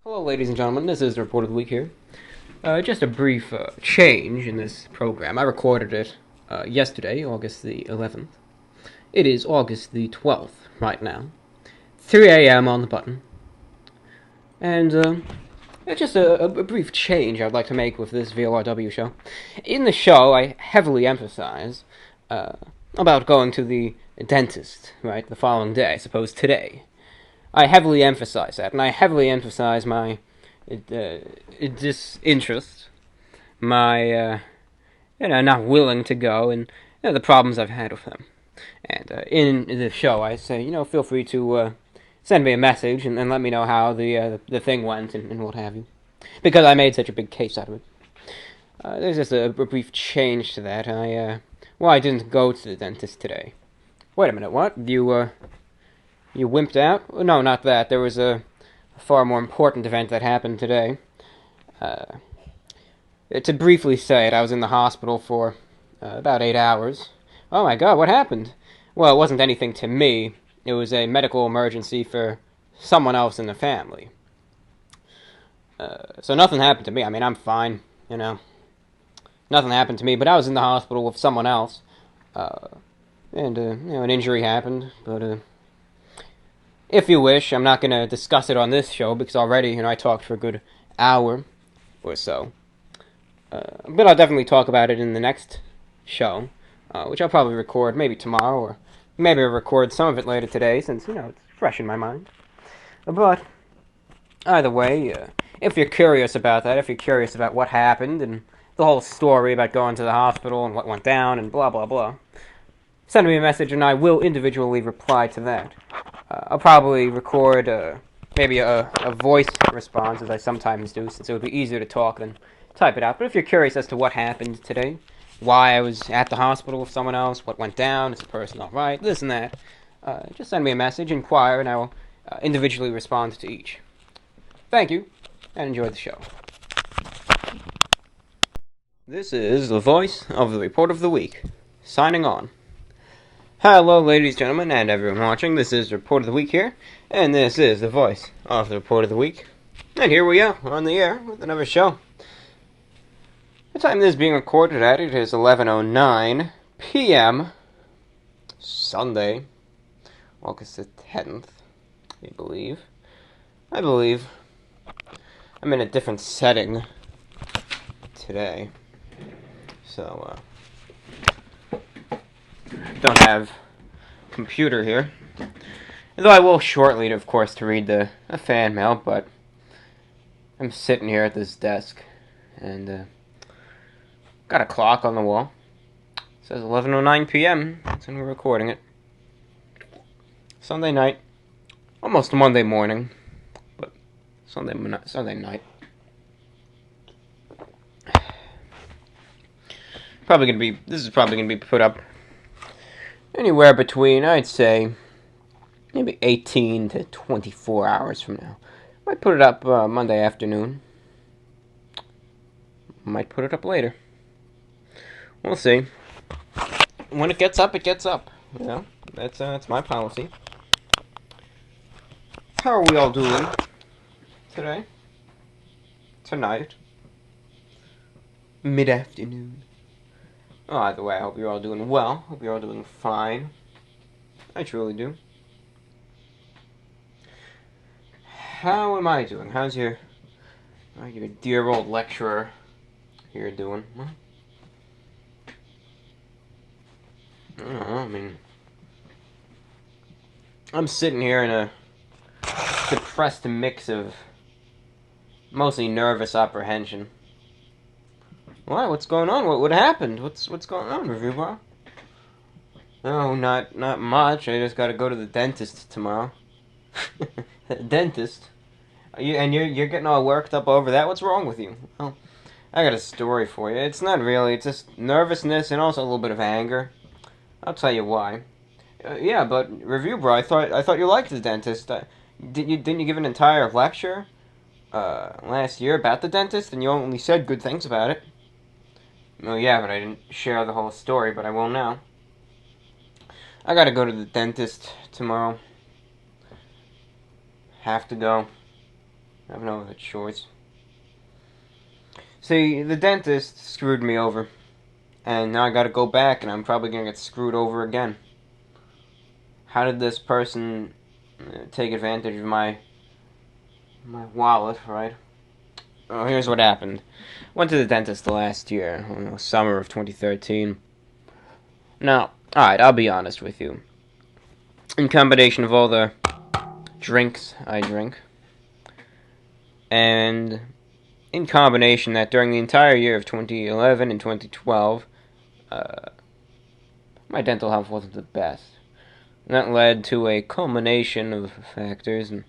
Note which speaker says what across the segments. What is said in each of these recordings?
Speaker 1: Hello, ladies and gentlemen. This is the Report of the Week here. Just a brief change in this program. I recorded it yesterday, August the 11th. It is August the 12th right now. 3 a.m. on the button. And it's just a brief change I'd like to make with this VORW show. In the show, I heavily emphasize about going to the dentist, right, the following day, I suppose today. I heavily emphasize that, and I heavily emphasize my disinterest, my not willing to go, and the problems I've had with them. And in the show, I say, feel free to send me a message and let me know how the thing went and what have you, because I made such a big case out of it. There's just a brief change to that. I didn't go to the dentist today. Wait a minute, what? You wimped out? No, not that. There was a far more important event that happened today. To briefly say it, I was in the hospital for about 8 hours. Oh my god, what happened? Well, it wasn't anything to me. It was a medical emergency for someone else in the family. So nothing happened to me. I mean, I'm fine, Nothing happened to me, but I was in the hospital with someone else. And an injury happened, but if you wish, I'm not going to discuss it on this show, because already, I talked for a good hour or so. But I'll definitely talk about it in the next show, which I'll probably record maybe tomorrow, or maybe I'll record some of it later today, since, it's fresh in my mind. But, either way, if you're curious about that, if you're curious about what happened, and the whole story about going to the hospital, and what went down, and blah, blah, blah, send me a message, and I will individually reply to that. I'll probably record maybe a voice response, as I sometimes do, since it would be easier to talk than type it out. But if you're curious as to what happened today, why I was at the hospital with someone else, what went down, is the person all right, this and that, just send me a message, inquire, and I will individually respond to each. Thank you, and enjoy the show. This is the voice of the Report of the Week, signing on. Hello, ladies, gentlemen, and everyone watching. This is the Report of the Week here, and this is the voice of the Report of the Week. And here we are, on the air, with another show. The time this is being recorded at, it is 11:09 p.m., Sunday, August the 10th, I believe. I'm in a different setting today, so, don't have computer here. Though I will shortly, of course, to read the fan mail, but I'm sitting here at this desk, and got a clock on the wall. It says 11:09 p.m. That's when we're recording it. Sunday night. Almost Monday morning, but Sunday night. This is probably gonna be put up anywhere between, I'd say, maybe 18 to 24 hours from now. Might put it up Monday afternoon. Might put it up later. We'll see. When it gets up, it gets up. That's my policy. How are we all doing today? Tonight? Mid-afternoon? Oh, either way, I hope you're all doing well. Hope you're all doing fine. I truly do. How am I doing? How's your dear old lecturer here doing? Well, I don't know, I mean, I'm sitting here in a depressed mix of mostly nervous apprehension. Why? What's going on? What happened? What's going on, Review Bar? No, not much. I just gotta go to the dentist tomorrow. Dentist? You're getting all worked up over that? What's wrong with you? Well, I got a story for you. It's not really. It's just nervousness and also a little bit of anger. I'll tell you why. Yeah, but Review Bro, I thought you liked the dentist. Didn't you give an entire lecture last year about the dentist, and you only said good things about it? Oh yeah, but I didn't share the whole story, but I will now. I gotta go to the dentist tomorrow. Have to go. I have no other choice. See, the dentist screwed me over, and now I gotta go back, and I'm probably gonna get screwed over again. How did this person take advantage of my wallet, right? Oh, here's what happened. Went to the dentist last year, summer of 2013. Now, alright, I'll be honest with you. In combination of all the drinks I drink, and in combination that during the entire year of 2011 and 2012, my dental health wasn't the best. And that led to a culmination of factors, and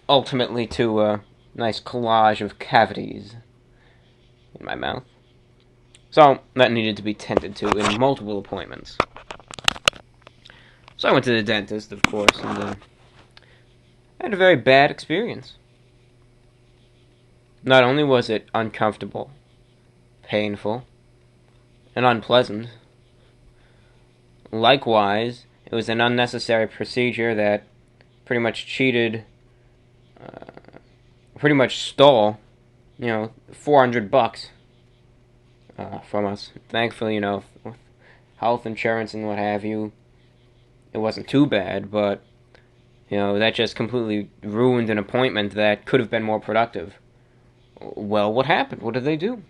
Speaker 1: ultimately to a nice collage of cavities in my mouth. So, that needed to be tended to in multiple appointments. So I went to the dentist, of course, and had a very bad experience. Not only was it uncomfortable, painful, and unpleasant, likewise, it was an unnecessary procedure that pretty much pretty much stole, $400 from us. Thankfully, with health insurance and what have you, it wasn't too bad, but, that just completely ruined an appointment that could have been more productive. Well, what happened? What did they do?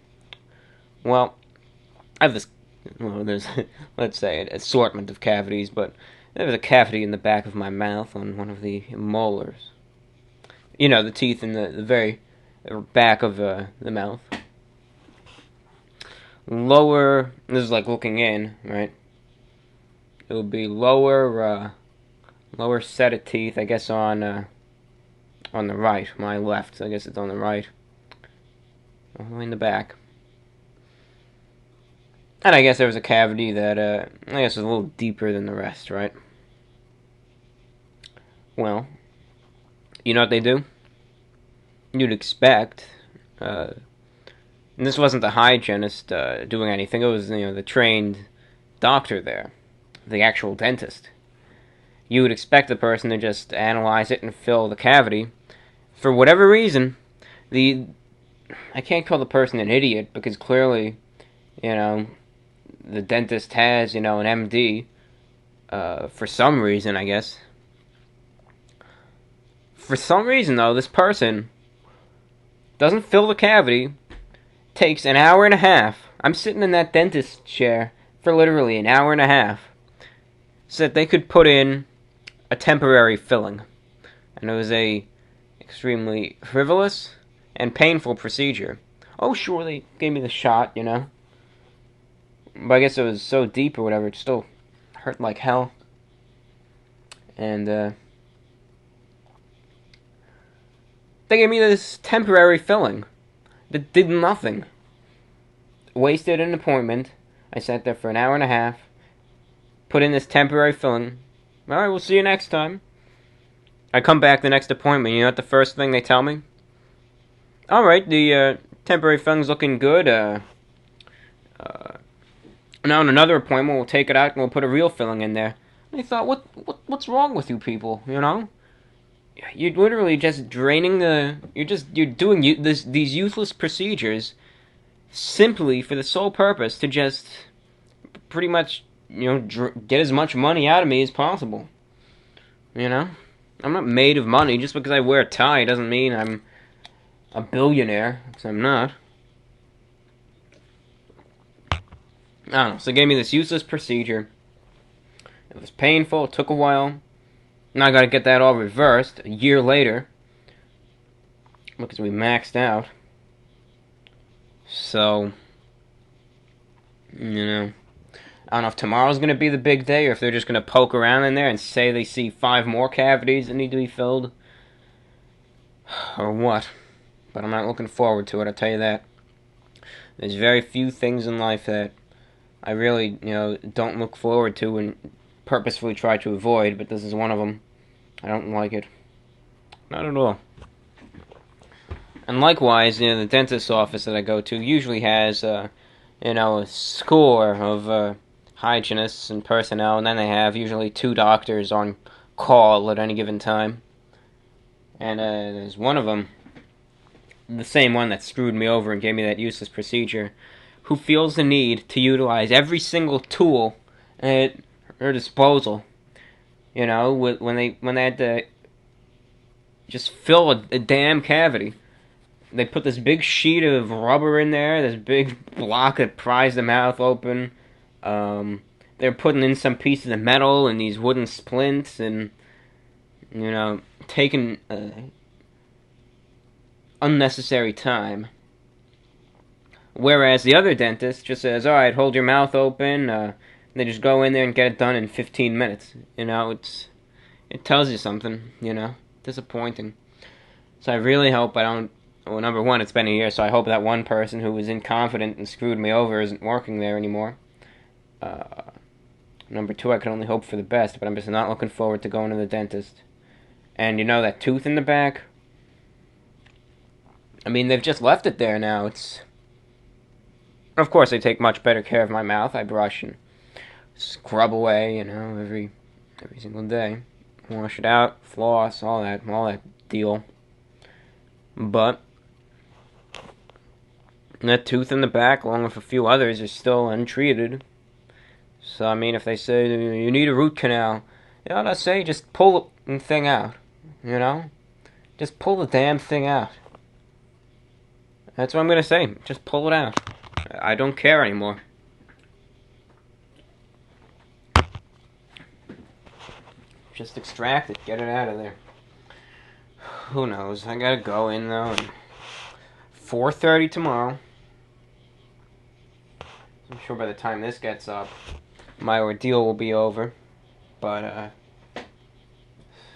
Speaker 1: Well, I have there's, let's say, an assortment of cavities, but there was a cavity in the back of my mouth on one of the molars. The teeth in the very back of the mouth. Lower, this is like looking in, right? It would be lower set of teeth, I guess, on the right. My left, so I guess it's on the right. All the way in the back. And I guess there was a cavity that, I guess was a little deeper than the rest, right? Well, you know what they do? You'd expect, and this wasn't the hygienist doing anything, it was, the trained doctor there, the actual dentist. You would expect the person to just analyze it and fill the cavity. For whatever reason, I can't call the person an idiot, because clearly, the dentist has, an MD, for some reason, I guess. For some reason, though, this person doesn't fill the cavity, takes an hour and a half. I'm sitting in that dentist chair for literally an hour and a half, so that they could put in a temporary filling. And it was a extremely frivolous and painful procedure. Oh, sure, they gave me the shot, But I guess it was so deep or whatever, it still hurt like hell. And, they gave me this temporary filling that did nothing. Wasted an appointment. I sat there for an hour and a half. Put in this temporary filling. Alright, we'll see you next time. I come back the next appointment. You know what the first thing they tell me? Alright, the temporary filling's looking good. Now in another appointment, we'll take it out and we'll put a real filling in there. And I thought, what's wrong with you people, You're literally just draining you're doing these useless procedures simply for the sole purpose to just pretty much, get as much money out of me as possible. I'm not made of money. Just because I wear a tie doesn't mean I'm a billionaire, because I'm not. I don't know, so they gave me this useless procedure. It was painful, it took a while. Now I gotta get that all reversed a year later, because we maxed out. So, I don't know if tomorrow's gonna be the big day, or if they're just gonna poke around in there and say they see 5 more cavities that need to be filled, or what. But I'm not looking forward to it, I'll tell you that. There's very few things in life that I really, don't look forward to and purposefully try to avoid, but this is one of them. I don't like it. Not at all. And likewise, the dentist's office that I go to usually has, a score of hygienists and personnel, and then they have usually 2 doctors on call at any given time. And there's one of them, the same one that screwed me over and gave me that useless procedure, who feels the need to utilize every single tool at her disposal. You know, when they had to just fill a damn cavity. They put this big sheet of rubber in there, this big block that pries the mouth open. They're putting in some pieces of metal and these wooden splints, and taking unnecessary time. Whereas the other dentist just says, "All right, hold your mouth open." They just go in there and get it done in 15 minutes. It tells you something. Disappointing. So I really hope I don't. Well, number one, it's been a year, so I hope that one person who was inconfident and screwed me over isn't working there anymore. Number two, I can only hope for the best, but I'm just not looking forward to going to the dentist. And that tooth in the back? I mean, they've just left it there now. Of course, I take much better care of my mouth. I brush and scrub away, every single day. Wash it out, floss, all that deal. But that tooth in the back, along with a few others, is still untreated. So, I mean, if they say you need a root canal, let's say just pull the thing out, Just pull the damn thing out. That's what I'm going to say. Just pull it out. I don't care anymore. Just extract it. Get it out of there. Who knows? I gotta go in, though. 4:30 tomorrow. I'm sure by the time this gets up, my ordeal will be over. But,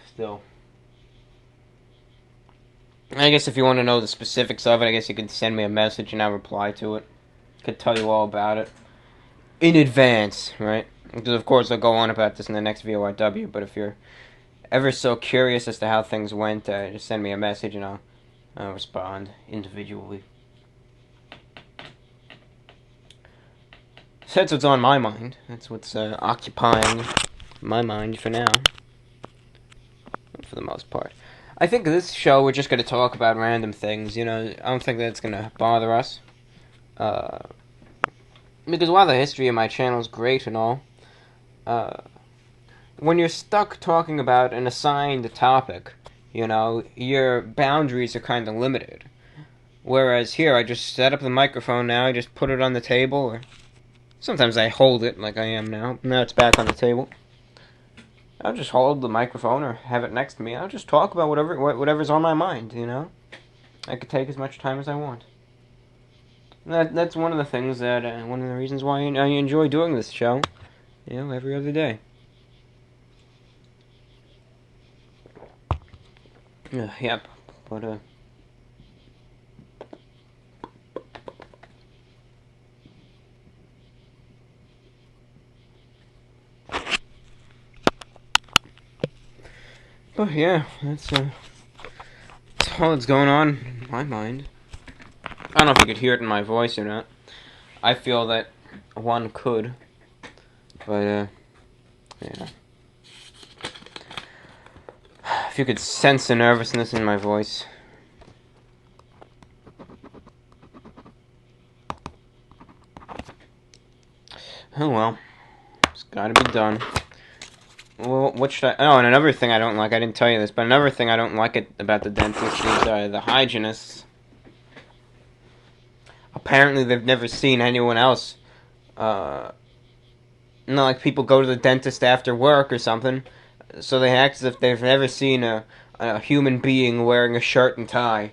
Speaker 1: still. I guess if you want to know the specifics of it, I guess you could send me a message and I'll reply to it. Could tell you all about it in advance, right? Because of course I'll go on about this in the next VORW, but if you're ever so curious as to how things went, just send me a message and I'll respond individually. So that's what's on my mind. That's what's occupying my mind for now. For the most part. I think this show we're just going to talk about random things, I don't think that's going to bother us. Because while the history of my channel is great and all, when you're stuck talking about an assigned topic, your boundaries are kind of limited. Whereas here, I just set up the microphone now, I just put it on the table, or sometimes I hold it like I am now. Now it's back on the table. I'll just hold the microphone or have it next to me. I'll just talk about whatever's on my mind, I could take as much time as I want. That's one of the things one of the reasons why I enjoy doing this show, every other day. Yep, but yeah, that's all that's going on in my mind. I don't know if you could hear it in my voice or not. I feel that one could, but yeah. If you could sense the nervousness in my voice. Oh well, it's gotta be done. Well, what should I... Oh, and another thing I don't like, I didn't tell you this, but another thing I don't like about the dentist is the hygienists. Apparently they've never seen anyone else. Like people go to the dentist after work or something, so they act as if they've never seen a human being wearing a shirt and tie.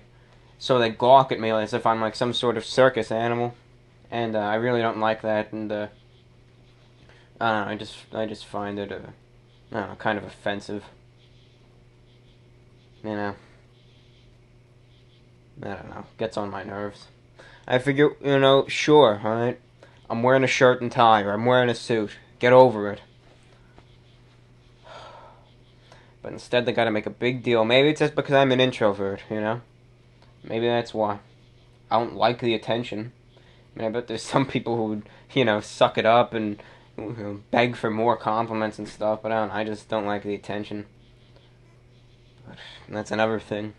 Speaker 1: So they gawk at me as if I'm like some sort of circus animal. And I really don't like that, and I don't know, I just find it I don't know, kind of offensive. I don't know, gets on my nerves. I figure, sure, alright, I'm wearing a shirt and tie, or I'm wearing a suit. Get over it. But instead they gotta make a big deal. Maybe it's just because I'm an introvert, Maybe that's why. I don't like the attention. I mean, I bet there's some people who would, suck it up and beg for more compliments and stuff, but I just don't like the attention. But that's another thing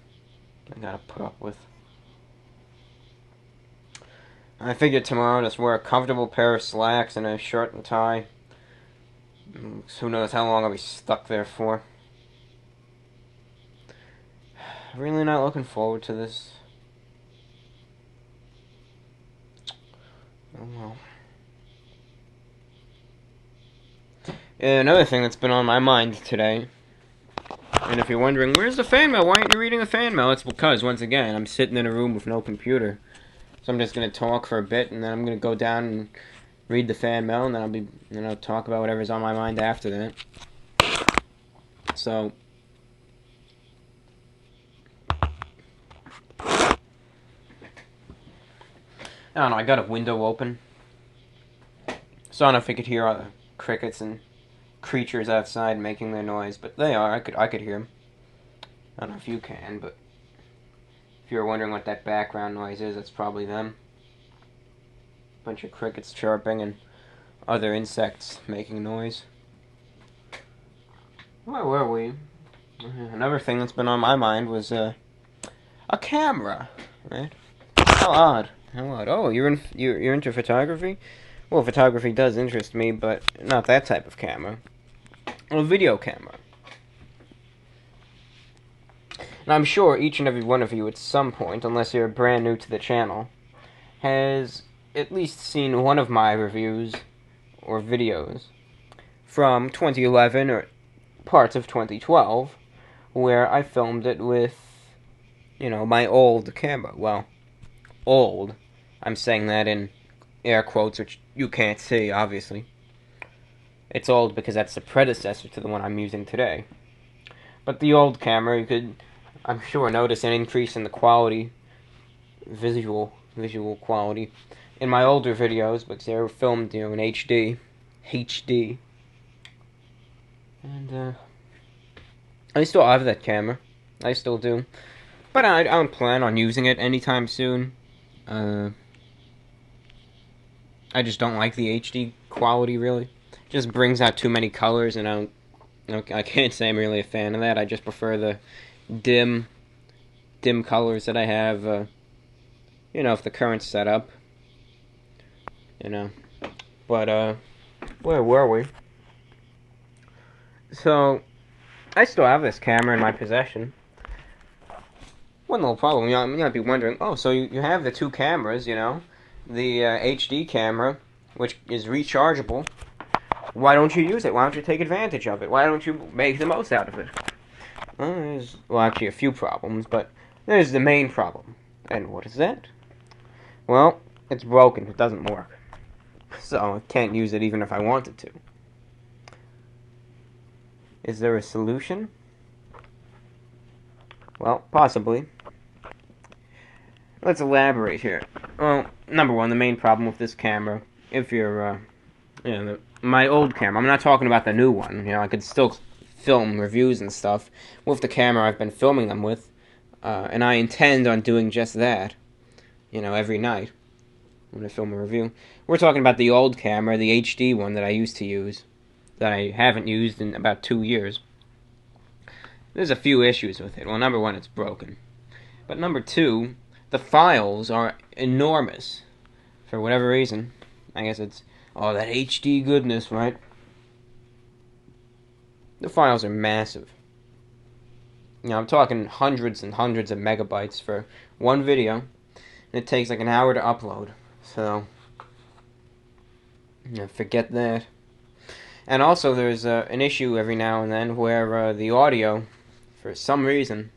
Speaker 1: I gotta put up with. I figured tomorrow just wear a comfortable pair of slacks and a shirt and tie. Who knows how long I'll be stuck there for. Really not looking forward to this. Oh well. And another thing that's been on my mind today, and if you're wondering, where's the fan mail? Why aren't you reading the fan mail? It's because, once again, I'm sitting in a room with no computer. So I'm just going to talk for a bit, and then I'm going to go down and read the fan mail, and then I'll talk about whatever's on my mind after that. So, I don't know, I got a window open. So I don't know if you could hear all the crickets and creatures outside making their noise, but they are. I could hear them. I don't know if you can, but if you're wondering what that background noise is, that's probably them. Bunch of crickets chirping and other insects making noise. Where were we? Another thing that's been on my mind was a camera, right? How odd. How odd. Oh, you're into photography? Well, photography does interest me, but not that type of camera. A video camera. And I'm sure each and every one of you at some point, unless you're brand new to the channel, has at least seen one of my reviews or videos from 2011 or parts of 2012, where I filmed it with, my old camera. Well, old. I'm saying that in air quotes, which you can't see, obviously. It's old because that's the predecessor to the one I'm using today. But the old camera, you could, I'm sure, notice an increase in the quality, visual quality, in my older videos, because they were filmed, in HD. And, I still have that camera. I still do. But I don't plan on using it anytime soon. I just don't like the HD quality, really. It just brings out too many colors, and I can't say I'm really a fan of that. I just prefer the dim colors that I have, if the current setup. But, where were we? So, I still have this camera in my possession. One little problem, you might be wondering, oh, so you have the two cameras, the HD camera, which is rechargeable. Why don't you use it? Why don't you take advantage of it? Why don't you make the most out of it? Well, there's, actually a few problems, but there's the main problem. And what is that? Well, it's broken. It doesn't work. So I can't use it even if I wanted to. Is there a solution? Well, possibly. Let's elaborate here. Well, number one, the main problem with this camera, if you're, my old camera, I'm not talking about the new one, I could still film reviews and stuff with the camera I've been filming them with, and I intend on doing just that, every night when I film a review. We're talking about the old camera, the HD one that I used to use, that I haven't used in about 2 years. There's a few issues with it. Well, number one, it's broken. But number two, the files are enormous. For whatever reason. I guess it's, that HD goodness, right? The files are massive. I'm talking hundreds and hundreds of megabytes for one video. And it takes like an hour to upload. So, forget that. And also, there's an issue every now and then where the audio, for some reason,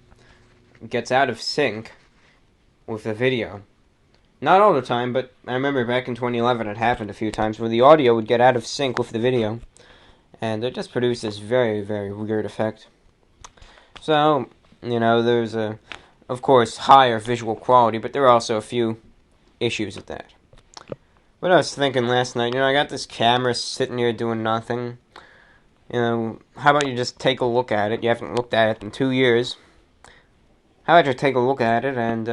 Speaker 1: gets out of sync with the video. Not all the time, but I remember back in 2011 it happened a few times where the audio would get out of sync with the video. And it just produced this very, very weird effect. So, there's of course, higher visual quality, but there are also a few issues with that. But I was thinking last night, I got this camera sitting here doing nothing. How about you just take a look at it? You haven't looked at it in 2 years. How about you take a look at it and,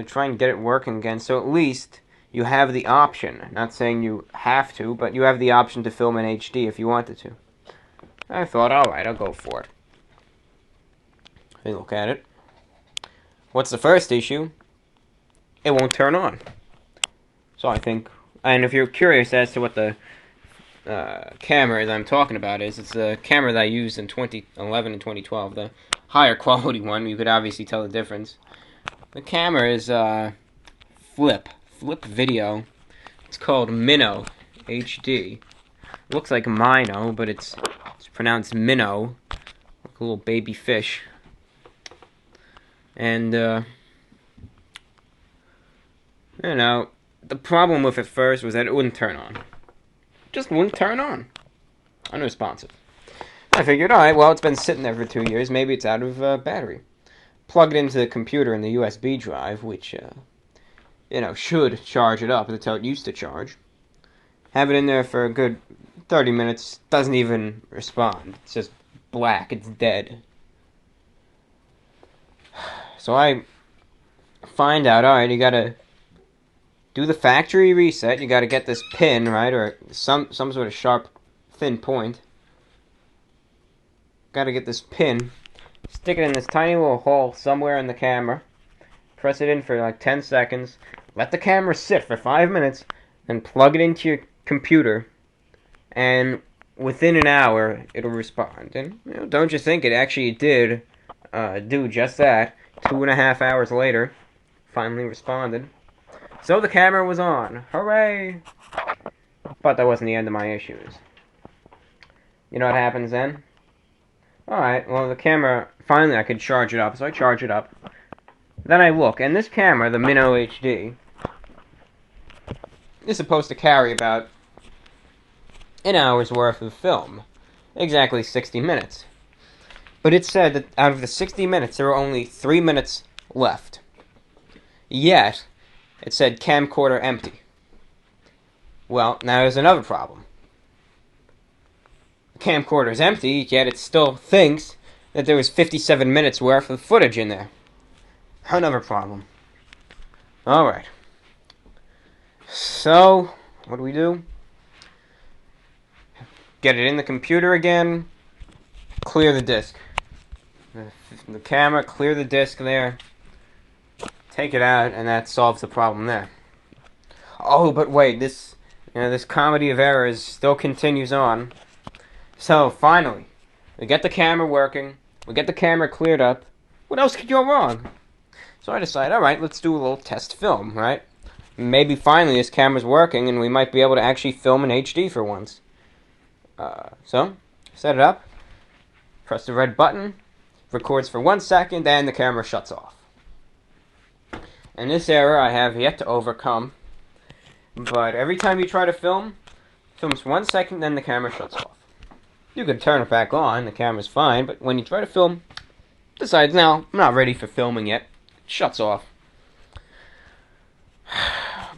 Speaker 1: try and get it working again, so at least you have the option. Not saying you have to, but you have the option to film in HD if you wanted to. I thought, alright, I'll go for it. I look at it. What's the first issue? It won't turn on. So I think, and if you're curious as to what the camera that I'm talking about is, it's a camera that I used in 2011 and 2012, the higher quality one. You could obviously tell the difference. The camera is Flip Video. It's called Minnow HD. It looks like Mino, but it's pronounced Minnow, like a little baby fish. And you know, the problem with it first was that it wouldn't turn on. Just wouldn't turn on. Unresponsive. I figured, alright, well, it's been sitting there for 2 years. Maybe it's out of battery. Plug it into the computer in the USB drive, which, should charge it up. That's how it used to charge. Have it in there for a good 30 minutes. Doesn't even respond. It's just black. It's dead. So I find out, alright, you gotta do the factory reset. You gotta get this pin, right, or some sort of sharp, thin point. Gotta get this pin, stick it in this tiny little hole somewhere in the camera, press it in for like 10 seconds, let the camera sit for 5 minutes, then plug it into your computer, and within an hour, it'll respond. And, don't you think it actually did do just that? 2.5 hours later, finally responded. So the camera was on. Hooray! But that wasn't the end of my issues. You know what happens then? Alright, well, the camera, finally I could charge it up, so I charge it up. Then I look, and this camera, the Minnow HD, is supposed to carry about an hour's worth of film. Exactly 60 minutes. But it said that out of the 60 minutes, there were only 3 minutes left. Yet, it said camcorder empty. Well, now there's another problem. The camcorder's empty, yet it still thinks that there was 57 minutes worth of footage in there. Another problem. Alright. So, what do? Get it in the computer again. Clear the disk. The camera, clear the disk there. Take it out, and that solves the problem there. Oh, but wait, this comedy of errors still continues on. So, finally, we get the camera working, we get the camera cleared up. What else could go wrong? So I decide, alright, let's do a little test film, right? Maybe finally this camera's working, and we might be able to actually film in HD for once. So, set it up, press the red button, records for 1 second, and the camera shuts off. And this error I have yet to overcome. But every time you try to film, it films 1 second, then the camera shuts off. You can turn it back on, the camera's fine, but when you try to film, it decides, no, I'm not ready for filming yet. It shuts off.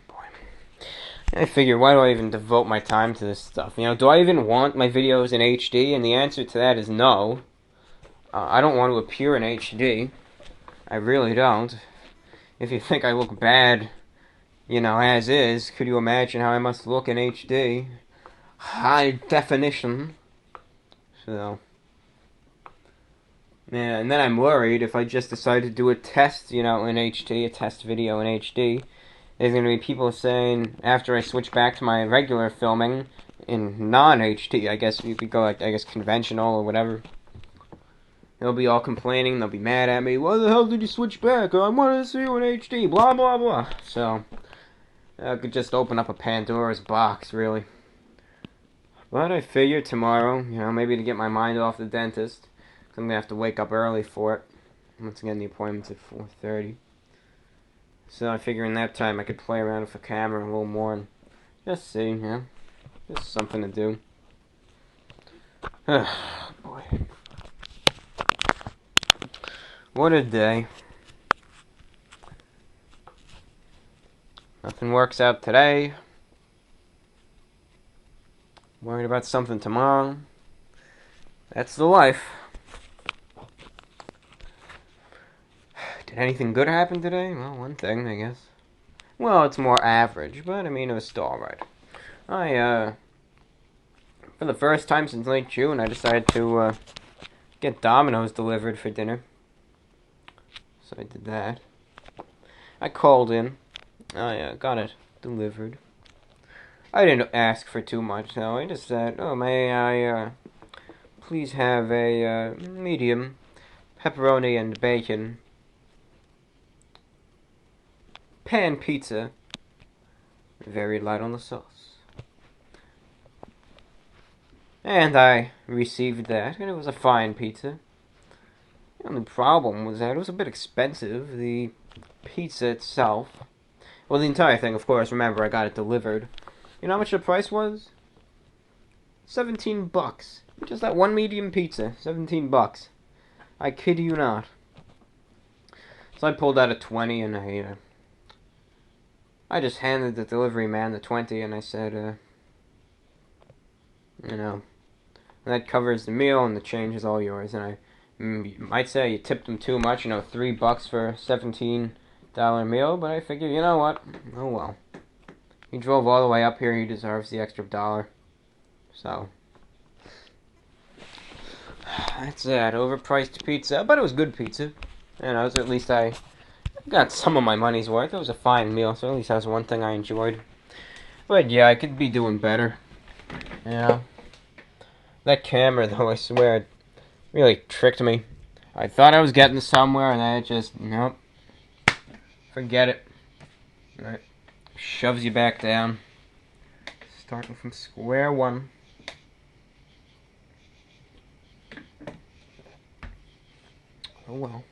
Speaker 1: Boy. I figure, why do I even devote my time to this stuff? Do I even want my videos in HD? And the answer to that is no. I don't want to appear in HD. I really don't. If you think I look bad, as is, could you imagine how I must look in HD? High definition. So, yeah, and then I'm worried if I just decide to do a test, in HD, a test video in HD, there's going to be people saying, after I switch back to my regular filming in non-HD, I guess you could go, conventional or whatever. They'll be all complaining, they'll be mad at me, why the hell did you switch back? I wanted to see you in HD, blah, blah, blah. So, I could just open up a Pandora's box, really. But I figured tomorrow, maybe to get my mind off the dentist, 'cause I'm going to have to wake up early for it. Once again, the appointment's at 4:30. So I figure in that time I could play around with the camera a little more and just see, just something to do. Boy. What a day. Nothing works out today. Worried about something tomorrow. That's the life. Did anything good happen today? Well, one thing, I guess. Well, it's more average, but it was still alright. For the first time since late June, I decided to get Domino's delivered for dinner. So I did that. I called in. I got it delivered. I didn't ask for too much, though. I just said, "Oh, may I please have a medium pepperoni and bacon pan pizza, very light on the sauce." And I received that, and it was a fine pizza. The only problem was that it was a bit expensive. The pizza itself, well, the entire thing, of course. Remember, I got it delivered. You know how much the price was? $17. Just that one medium pizza, $17. I kid you not. So I pulled out a 20 and I just handed the delivery man the 20 and I said, that covers the meal and the change is all yours. And you might say you tipped him too much, $3 for a $17 meal, but I figure, you know what? Oh well. He drove all the way up here, he deserves the extra dollar. So that's that. Overpriced pizza, but it was good pizza. So at least I got some of my money's worth. It was a fine meal, so at least that was one thing I enjoyed. But yeah, I could be doing better. That camera, though, I swear, it really tricked me. I thought I was getting somewhere, and then it just, nope. Forget it. Right. Shoves you back down. Starting from square one. Oh well.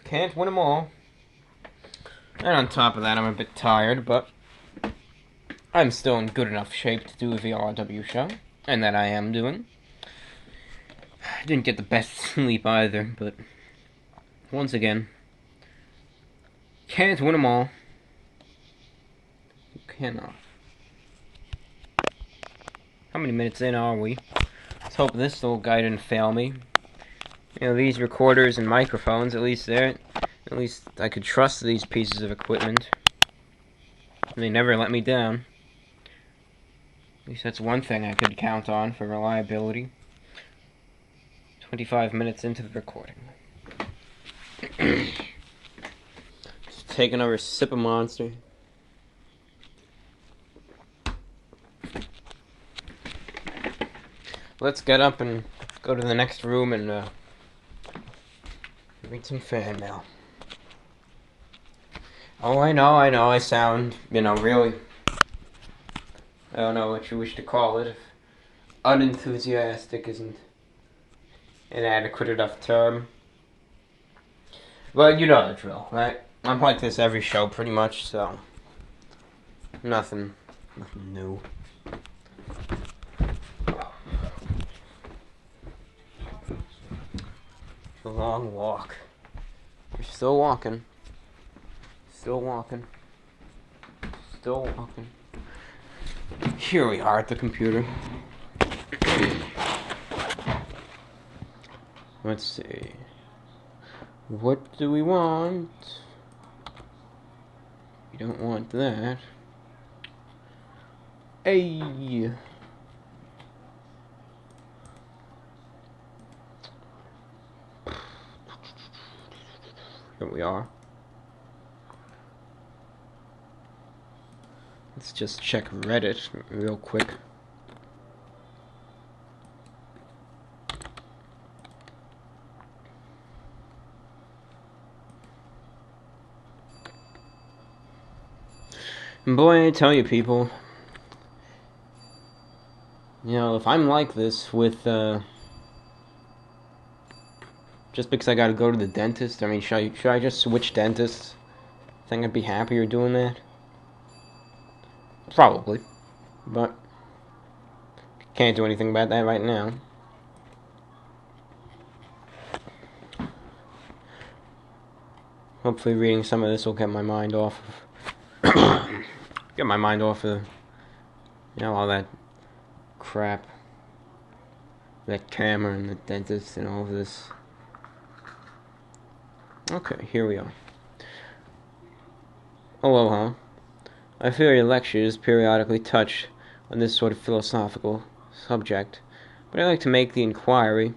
Speaker 1: Can't win them all. And on top of that, I'm a bit tired, but I'm still in good enough shape to do a VORW show. And that I am doing. I didn't get the best sleep either, but once again, can't win them all. You cannot. How many minutes in are we? Let's hope this little guy didn't fail me. These recorders and microphones, at least I could trust these pieces of equipment. They never let me down. At least that's one thing I could count on for reliability. 25 minutes into the recording. Just take another sip of Monster. Let's get up and go to the next room and read some fan mail. Oh, I know, I sound, really, I don't know what you wish to call it. If unenthusiastic isn't an adequate enough term. But you know the drill, right? I'm like this every show, pretty much, so nothing new. A long walk. You're still walking. Still walking. Still walking. Here we are at the computer. Let's see. What do we want? We don't want that. Hey. Here we are. Let's just check Reddit real quick. And boy, I tell you people, if I'm like this with, just because I gotta go to the dentist, I mean, should I just switch dentists? Think I'd be happier doing that? Probably. But can't do anything about that right now. Hopefully reading some of this will get my mind off of all that crap. That camera and the dentist and all of this. Okay, here we are. Aloha. I feel your lectures periodically touch on this sort of philosophical subject, but I like to make the inquiry,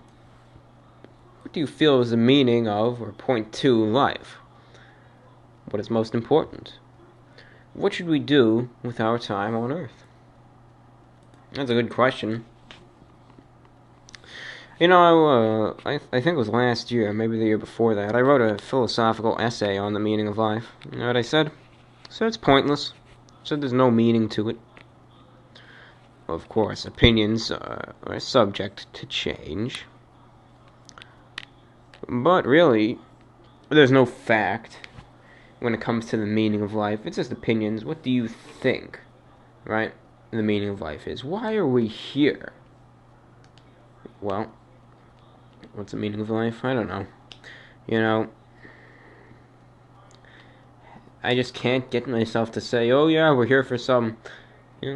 Speaker 1: do you feel is the meaning of, or point to, life? What is most important? What should we do with our time on Earth? That's a good question. You know, I think it was last year, maybe the year before that, I wrote a philosophical essay on the meaning of life. You know what I said? I said it's pointless. I said there's no meaning to it. Of course, opinions are subject to change. But really, there's no fact when it comes to the meaning of life. It's just opinions. What do you think, right, the meaning of life is? Why are we here? Well, what's the meaning of life? I don't know. You know, I just can't get myself to say, oh yeah, we're here for some,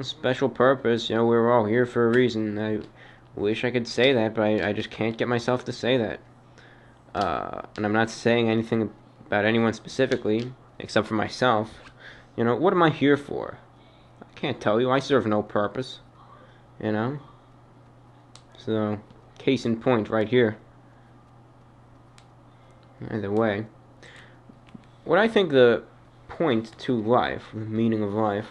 Speaker 1: special purpose. We're all here for a reason. I wish I could say that, but I just can't get myself to say that. And I'm not saying anything about anyone specifically, except for myself. What am I here for? I can't tell you. I serve no purpose. So, case in point right here. Either way, what I think the point to life, the meaning of life,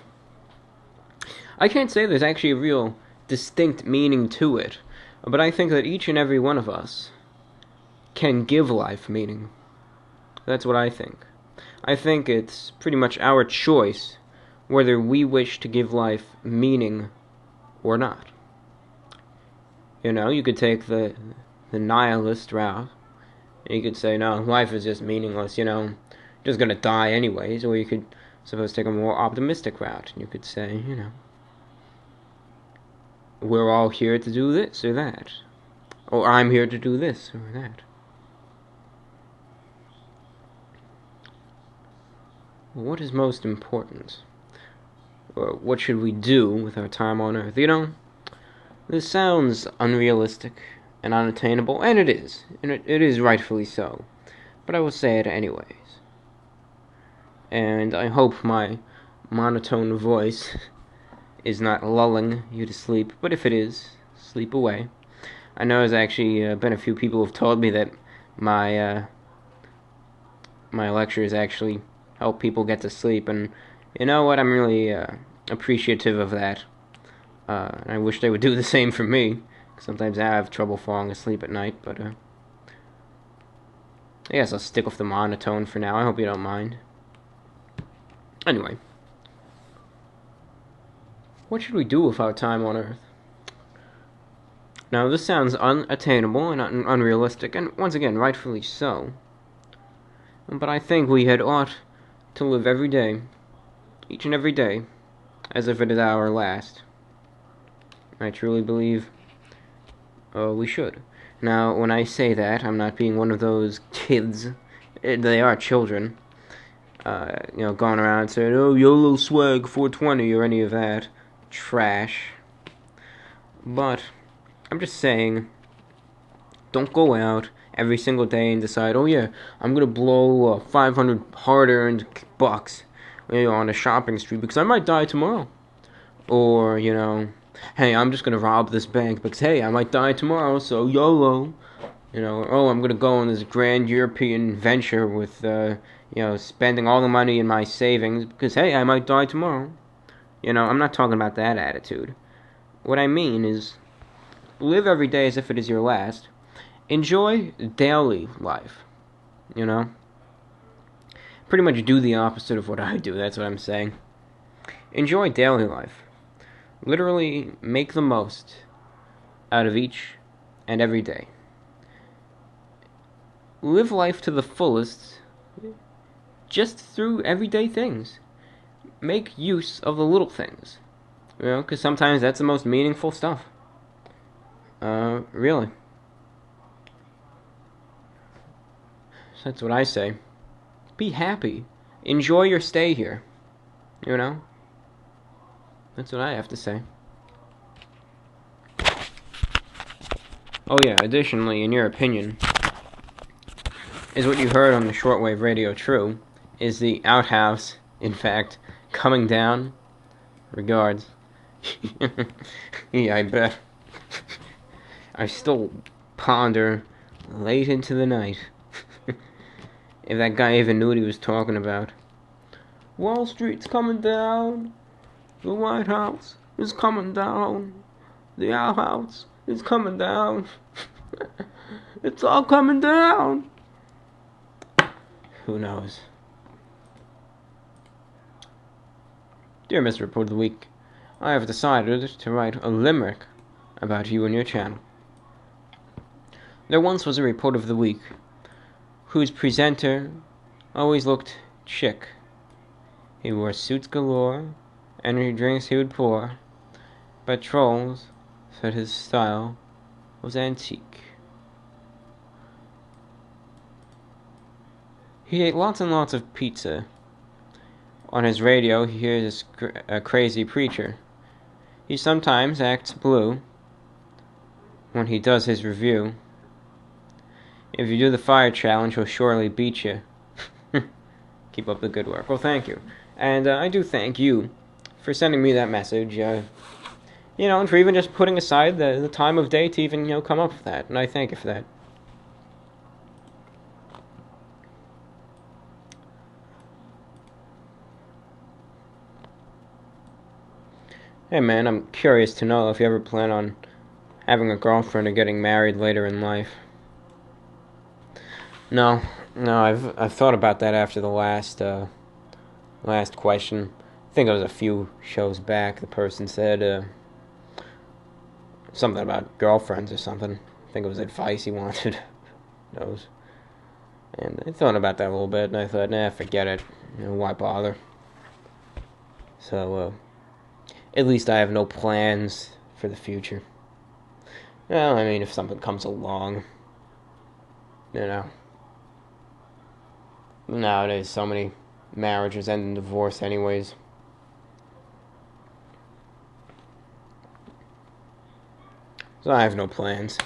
Speaker 1: I can't say there's actually a real distinct meaning to it, but I think that each and every one of us can give life meaning. That's what I think. I think it's pretty much our choice whether we wish to give life meaning or not. You could take the nihilist route. You could say, no, life is just meaningless, just gonna die anyways. Or you could, suppose, take a more optimistic route. You could say, we're all here to do this or that. Or I'm here to do this or that. What is most important? Or what should we do with our time on Earth? This sounds unrealistic and unattainable, and it is. And it is rightfully so. But I will say it anyways. And I hope my monotone voice is not lulling you to sleep, but if it is, sleep away. I know there's actually been a few people who have told me that my lectures actually help people get to sleep, and you know what, I'm really appreciative of that. And I wish they would do the same for me. Sometimes I have trouble falling asleep at night, but I guess I'll stick with the monotone for now. I hope you don't mind. Anyway, what should we do with our time on Earth? Now, this sounds unattainable and unrealistic, and once again, rightfully so. But I think we had ought to live every day, each and every day, as if it is our last. I truly believe we should. Now, when I say that, I'm not being one of those kids. They are children. Going around saying, oh, YOLO swag 420 or any of that trash. But I'm just saying, don't go out every single day and decide, oh yeah, I'm gonna blow 500 hard-earned bucks on a shopping spree because I might die tomorrow. Or, hey, I'm just gonna rob this bank because, hey, I might die tomorrow, so YOLO. Oh, I'm gonna go on this grand European venture with, spending all the money in my savings because, hey, I might die tomorrow. I'm not talking about that attitude. What I mean is, live every day as if it is your last. Enjoy daily life. Pretty much do the opposite of what I do, that's what I'm saying. Enjoy daily life. Literally make the most out of each and every day. Live life to the fullest just through everyday things. Make use of the little things. Because sometimes that's the most meaningful stuff. Really. So that's what I say. Be happy. Enjoy your stay here. That's what I have to say. Oh yeah, additionally, in your opinion, is what you heard on the shortwave radio true? Is the outhouse, in fact, coming down? Regards. Yeah, I bet. I still ponder late into the night. If that guy even knew what he was talking about. Wall Street's coming down. The White House is coming down. The Owl House is coming down. It's all coming down. Who knows? Dear Mr. Report of the Week, I have decided to write a limerick about you and your channel. There once was a report of the week whose presenter always looked chic. He wore suits galore, energy drinks he would pour, but trolls said his style was antique. He ate lots and lots of pizza. On his radio, he hears a crazy preacher. He sometimes acts blue when he does his review. If you do the fire challenge, he'll surely beat you. Keep up the good work. Well, thank you. And I do thank you for sending me that message. And for even just putting aside the time of day to even, come up with that. And I thank you for that. Hey man, I'm curious to know if you ever plan on having a girlfriend or getting married later in life. No, I've thought about that after the last question. I think it was a few shows back. The person said something about girlfriends or something. I think it was advice he wanted. Who knows? And I thought about that a little bit, and I thought, nah, forget it. Why bother? So, at least I have no plans for the future. Well, I mean, if something comes along, Nowadays, so many marriages end in divorce anyways. So I have no plans.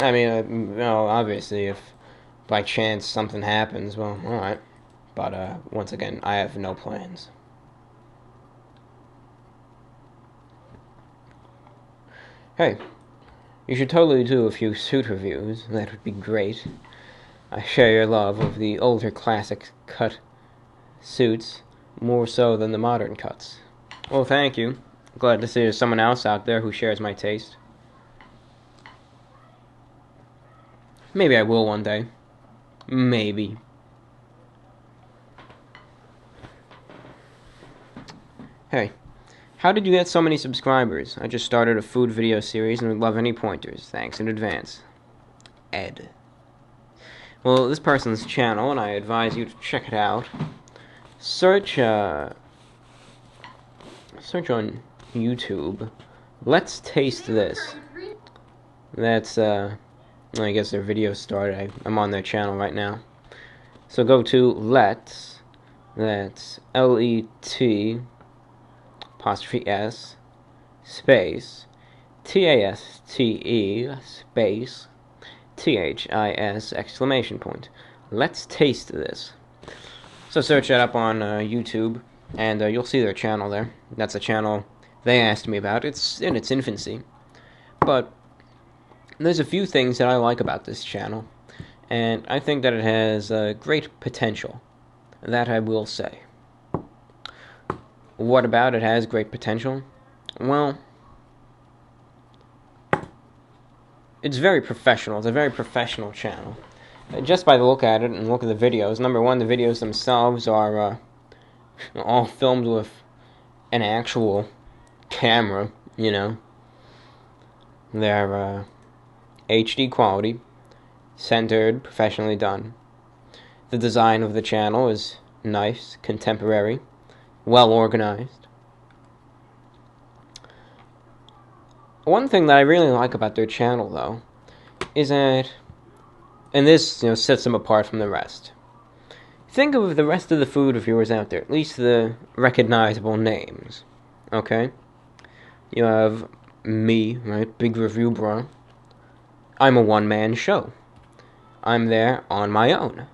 Speaker 1: I mean, obviously, if by chance something happens, well, alright. But, once again, I have no plans. Hey, you should totally do a few suit reviews. That would be great. I share your love of the older classic cut suits, more so than the modern cuts. Well, thank you. Glad to see there's someone else out there who shares my taste. Maybe I will one day. Maybe. Hey, how did you get so many subscribers? I just started a food video series and would love any pointers. Thanks in advance. Ed. Well, this person's channel, and I advise you to check it out. Search on YouTube. Let's Taste This. That's, I guess their video started. I'm on their channel right now. So go to Let's, that's L-E-T '(S) space TASTE space THIS exclamation point. Let's Taste This. So search that up on YouTube, and you'll see their channel there. That's a channel they asked me about. It's in its infancy, but there's a few things that I like about this channel, and I think that it has great potential. That I will say. What about it has great potential? Well, it's very professional. It's a very professional channel. Just by the look at it and look at the videos, number one, the videos themselves are all filmed with an actual camera, They're HD quality, centered, professionally done. The design of the channel is nice, contemporary, well organized. One thing that I really like about their channel, though, is that, and this sets them apart from the rest. Think of the rest of the food reviewers out there, at least the recognizable names. Okay, you have me, right? Big Review Bro. I'm a one-man show. I'm there on my own.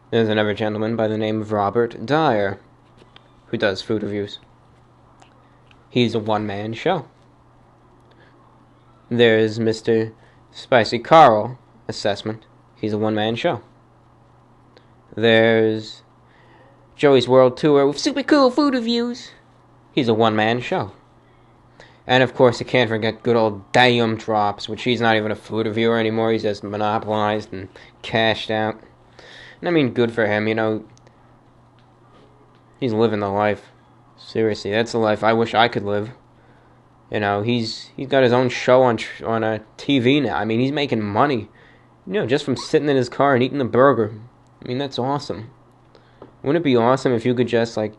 Speaker 1: There's another gentleman by the name of Robert Dyer, who does food reviews. He's a one-man show. There's Mr. Spicy Carl Assessment. He's a one-man show. There's Joey's World Tour with super cool food reviews. He's a one-man show. And of course, you can't forget good old Damn Drops, which he's not even a food reviewer anymore. He's just monopolized and cashed out. And I mean, good for him, you know. He's living the life. Seriously, that's the life I wish I could live. You know, he's got his own show on a TV now. I mean, he's making money. You know, just from sitting in his car and eating the burger. I mean, that's awesome. Wouldn't it be awesome if you could just, like,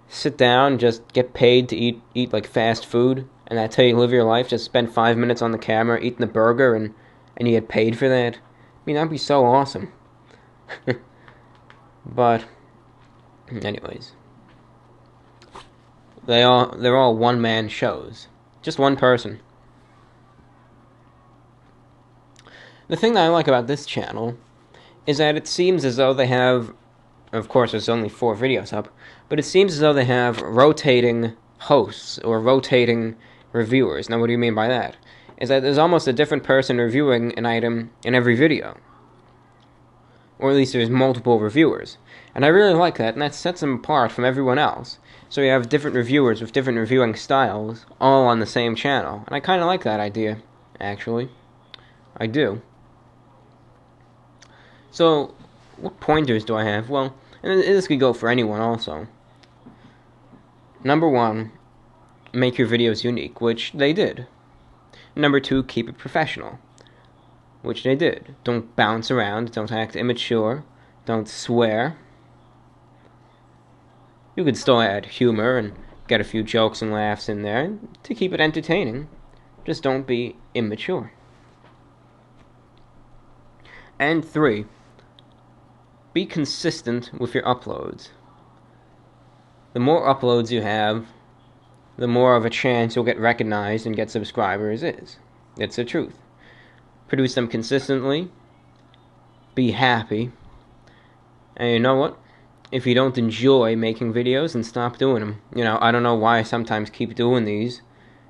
Speaker 1: sit down, just get paid to eat like, fast food, and that's how you live your life? Just spend 5 minutes on the camera eating the burger, and you get paid for that? I mean, that'd be so awesome. But, anyways. They're all one-man shows. Just one person. The thing that I like about this channel is that it seems as though they have, of course there's only 4 videos up, but it seems as though they have rotating hosts or rotating reviewers. Now, what do you mean by that? Is that there's almost a different person reviewing an item in every video. Or at least there's multiple reviewers. And I really like that, and that sets them apart from everyone else. So you have different reviewers with different reviewing styles, all on the same channel. And I kind of like that idea, actually. I do. So, what pointers do I have? Well, and this could go for anyone also. Number 1, make your videos unique, which they did. Number 2, keep it professional, which they did. Don't bounce around, don't act immature, don't swear. You could still add humor and get a few jokes and laughs in there to keep it entertaining. Just don't be immature. And 3, be consistent with your uploads. The more uploads you have, the more of a chance you'll get recognized and get subscribers is. It's the truth. Produce them consistently. Be happy. And you know what? If you don't enjoy making videos, then stop doing them. You know, I don't know why I sometimes keep doing these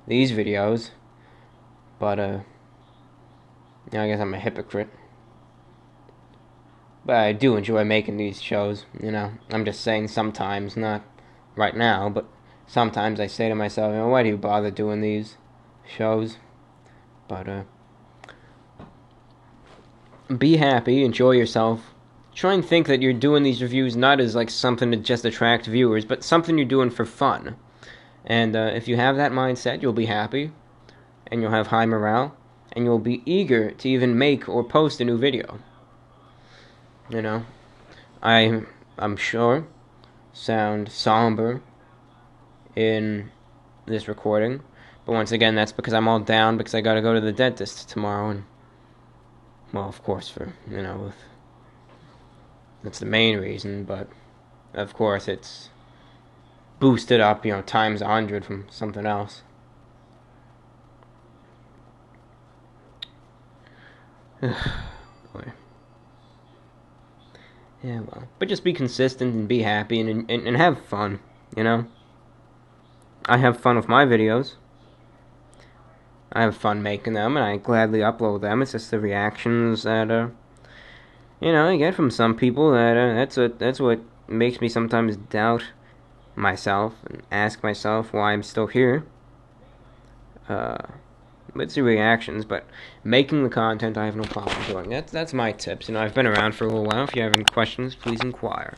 Speaker 1: videos. But, I guess I'm a hypocrite. But I do enjoy making these shows, you know. I'm just saying sometimes, not right now, but sometimes I say to myself, you know, why do you bother doing these shows? But, be happy, enjoy yourself. Try and think that you're doing these reviews not as, like, something to just attract viewers, but something you're doing for fun. And, if you have that mindset, you'll be happy, and you'll have high morale, and you'll be eager to even make or post a new video. You know, I'm sure sound somber in this recording, but once again, that's because I'm all down because I gotta go to the dentist tomorrow, and, well, of course, for, you know, that's the main reason, but, of course, it's boosted up, you know, times 100 from something else. Boy. Yeah, well, but just be consistent and be happy and have fun, you know? I have fun with my videos. I have fun making them, and I gladly upload them. It's just the reactions that, you know, I get from some people that, that's what makes me sometimes doubt myself and ask myself why I'm still here. It's the reactions, but making the content, I have no problem doing. That's my tips. You know, I've been around for a little while. If you have any questions, please inquire.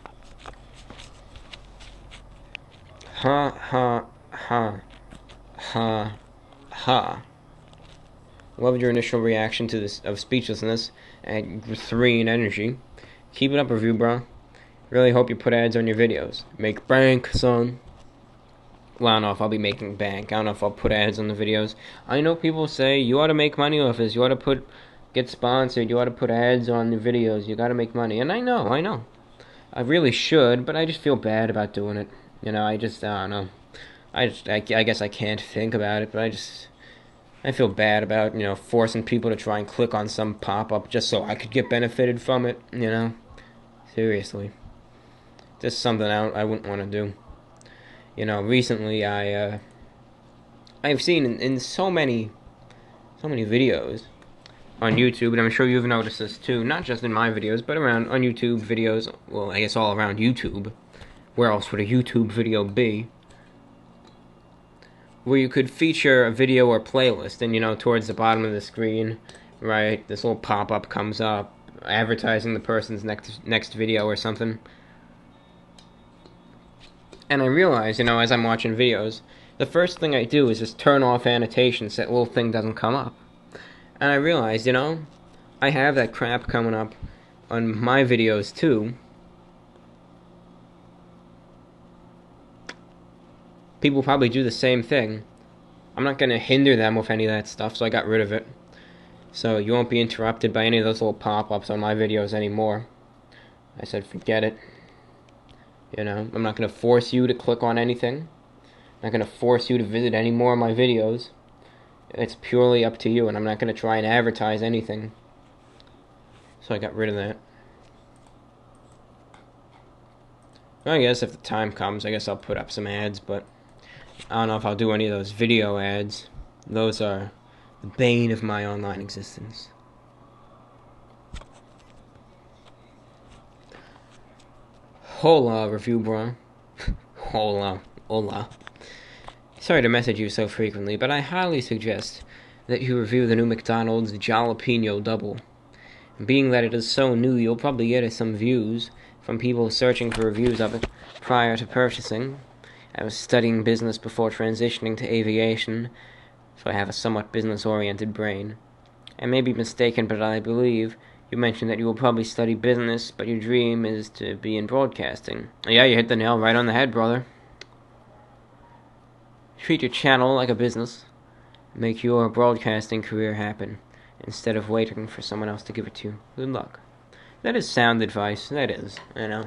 Speaker 1: Ha, ha, ha. Ha, ha. Loved your initial reaction to this of speechlessness and 3 in energy. Keep it up, review, bro. Really hope you put ads on your videos. Make bank, son. Well, I don't know if I'll be making bank. I don't know if I'll put ads on the videos. I know people say, you ought to make money off this. You ought to get sponsored. You ought to put ads on the videos. You got to make money. And I know. I really should, but I just feel bad about doing it. You know, I don't know. I guess I can't think about it, but I feel bad about, you know, forcing people to try and click on some pop-up just so I could get benefited from it, you know? Seriously. Just something I wouldn't want to do. You know, recently I've seen in so many so many videos on YouTube, and I'm sure you've noticed this too, not just in my videos, but around on YouTube videos, well, I guess all around YouTube. Where else would a YouTube video be? Where you could feature a video or playlist, and, you know, towards the bottom of the screen, right, this little pop-up comes up, advertising the person's next video or something. And I realize, you know, as I'm watching videos, the first thing I do is just turn off annotations so that little thing doesn't come up. And I realized, you know, I have that crap coming up on my videos too. People probably do the same thing. I'm not going to hinder them with any of that stuff, so I got rid of it. So you won't be interrupted by any of those little pop-ups on my videos anymore. I said forget it. You know, I'm not going to force you to click on anything. I'm not going to force you to visit any more of my videos. It's purely up to you, and I'm not going to try and advertise anything. So I got rid of that. Well, I guess if the time comes, I guess I'll put up some ads, but I don't know if I'll do any of those video ads. Those are the bane of my online existence. Hola, review bro. Hola. Sorry to message you so frequently, but I highly suggest that you review the new McDonald's Jalapeno Double. Being that it is so new, you'll probably get some views from people searching for reviews of it prior to purchasing. I was studying business before transitioning to aviation, so I have a somewhat business-oriented brain. I may be mistaken, but I believe you mentioned that you will probably study business, but your dream is to be in broadcasting. Yeah, you hit the nail right on the head, brother. Treat your channel like a business. Make your broadcasting career happen, instead of waiting for someone else to give it to you. Good luck. That is sound advice. That is, you know.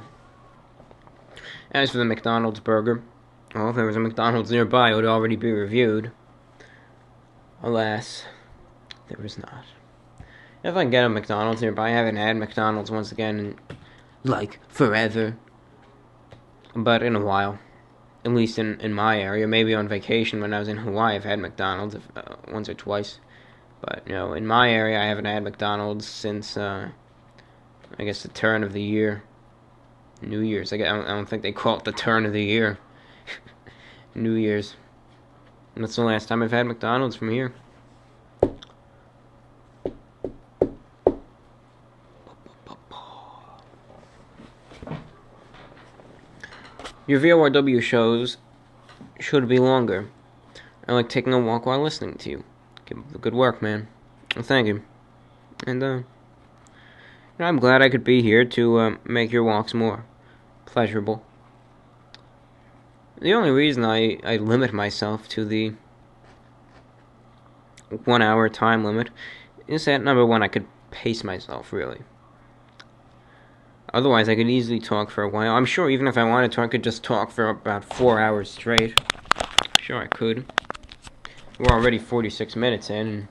Speaker 1: As for the McDonald's burger, well, if there was a McDonald's nearby, it would already be reviewed. Alas, there was not. If I can get a McDonald's nearby, I haven't had McDonald's once again in, like, forever. But in a while. At least in my area. Maybe on vacation when I was in Hawaii, I've had McDonald's once or twice. But, you know, in my area, I haven't had McDonald's since, I guess, the turn of the year. New Year's. I don't think they call it the turn of the year. New Year's. And that's the last time I've had McDonald's from here. Your VORW shows should be longer. I like taking a walk while listening to you. Keep up the good work, man. Well, thank you. And, I'm glad I could be here to make your walks more pleasurable. The only reason I limit myself to the 1 hour time limit is that, number one, I could pace myself, really. Otherwise, I could easily talk for a while. I'm sure even if I wanted to, I could just talk for about 4 hours straight. Sure, I could. We're already 46 minutes in, and,